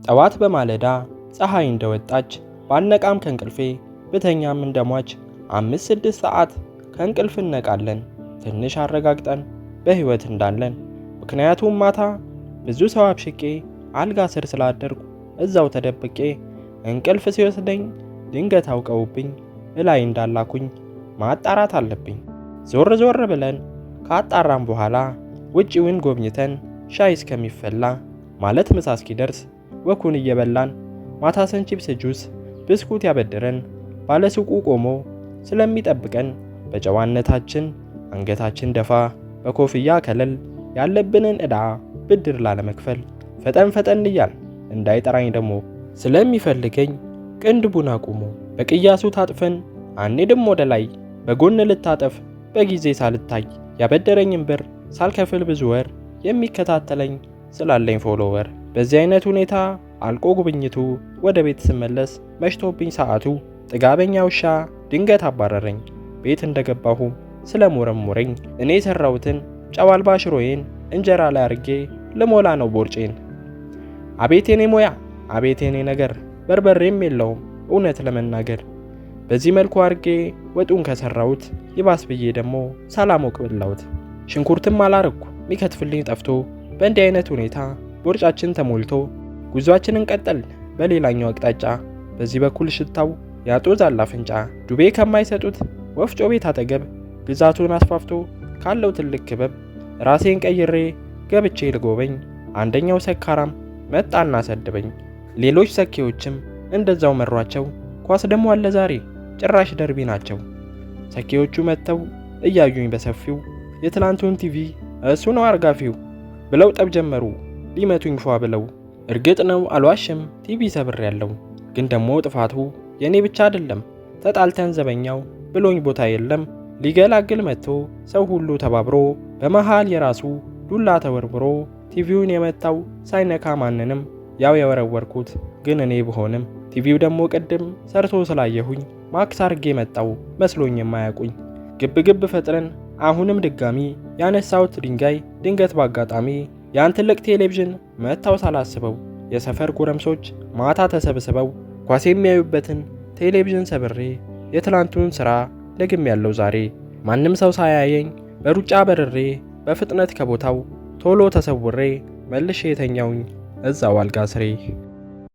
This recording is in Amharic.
ጠዋት በማለዳ ፀሐይ እንደወጣች ባነቃም ከእንቅልፌ ብተኛም እንደሟች 5-6 ሰዓት ከእንቅልፍ እነቃለን ትንሽ አረጋግጠን በህይወት እንዳለን። ምክንያቱም ማታ ብዙ ሰው አብሽቄ አልጋ ስር ስላደርኩ እዛው ተደብቄ እንቅልፍ ሲወስደኝ ድንገት አውቀውብኝ እላይ እንዳላኩኝ ማጣራት አለብኝ። ዞር ዞር ብለን ካጣራም በኋላ ውጪውን ጎብኝተን ሻይ እስከሚፈላ ማለት ምሳ እስኪደርስ ወኩን እየበላን ማታ ሰንቺፕስ ጁስ ብስኩት ያበደረን ባለሱቁ ቆሞ ስለሚጠብቀን በጨዋነታችን አንገታችን ደፋ በኮፍያ ከለል ያለብንን ዕዳ ብድር ላለመክፈል ፈጠን እያል እንዳይጠራኝ ደግሞ ስለሚፈልገኝ ቅንድቡን አቁሞ በቅያሱ ታጥፈን አንሄድም ወደ ላይ በጎን ልታጠፍ በጊዜ ሳልታይ ያበደረኝን ብር ሳልከፍል ብዙ ወር የሚከታተለኝ ስላለኝ ፎሎወር። በዚህ አይነት ሁኔታ አልቆ ጉብኝቱ ወደ ቤት ስመለስ መሽቶብኝ ሰዓቱ ጥጋበኛ ውሻ ድንገት አባረረኝ። ቤት እንደገባሁ ስለሞረሞረኝ እኔ የሰራሁትን ጨው አልባ ሽሮዬን እንጀራ ላይ አርጌ ልሞላ ነው ቦርጬን። አቤት የኔ ሞያ አቤት የኔ ነገር በርበሬም የለውም እውነት ለመናገር። በዚህ መልኩ አርጌ ወጡን ከሰራሁት ይባስ ብዬ ደግሞ ሳላሞቅ በላሁት። ሽንኩርትም አላረኩ ሚከትፍልኝ ጠፍቶ በእንዲህ አይነት ሁኔታ ቦርጫችን ተሞልቶ ጉዟችንን ቀጠልን በሌላኛው አቅጣጫ። በዚህ በኩል ሽታው ያጦዛል አፍንጫ። ዱቤ ከማይሰጡት ወፍጮ ቤት አጠገብ ግዛቱን አስፋፍቶ ካለው ትልቅ ክበብ ራሴን ቀይሬ ገብቼ ልጎበኝ። አንደኛው ሰካራም መጣና ሰደበኝ። ሌሎች ሰኪዎችም እንደዛው መሯቸው። ኳስ ደግሞ አለ ዛሬ ጭራሽ ደርቢ ናቸው። ሰኪዎቹ መጥተው እያዩኝ በሰፊው የትላንቱን ቲቪ እሱ ነው አርጋፊው ብለው ጠብ ጀመሩ ሊመቱኝ ፏ ብለው። እርግጥ ነው አልዋሽም ቲቪ ሰብር ያለው ግን ደግሞ ጥፋቱ የኔ ብቻ አይደለም። ተጣልተን ዘበኛው ብሎኝ ቦታ የለም ሊገላግል መጥቶ ሰው ሁሉ ተባብሮ በመሃል የራሱ ዱላ ተወርብሮ ቲቪውን የመታው ሳይነካ ማንንም ያው የወረወርኩት ግን እኔ ብሆንም ቲቪው ደግሞ ቅድም ሰርቶ ስላየሁኝ ማክስ አርጌ መጣው መስሎኝ የማያውቁኝ። ግብ ፈጥረን አሁንም ድጋሚ ያነሳውት ድንጋይ ድንገት ባጋጣሚ ያን ትልቅ ቴሌቪዥን መታው ሳላስበው። የሰፈር ጎረምሶች ማታ ተሰብስበው ኳስ የሚያዩበትን ቴሌቪዥን ሰብሬ የትላንቱን ስራ ደግም ያለው ዛሬ። ማንም ሰው ሳያየኝ በሩጫ በርሬ በፍጥነት ከቦታው ቶሎ ተሰውሬ መልሼ የተኛውኝ እዛው አልጋ ስሬ።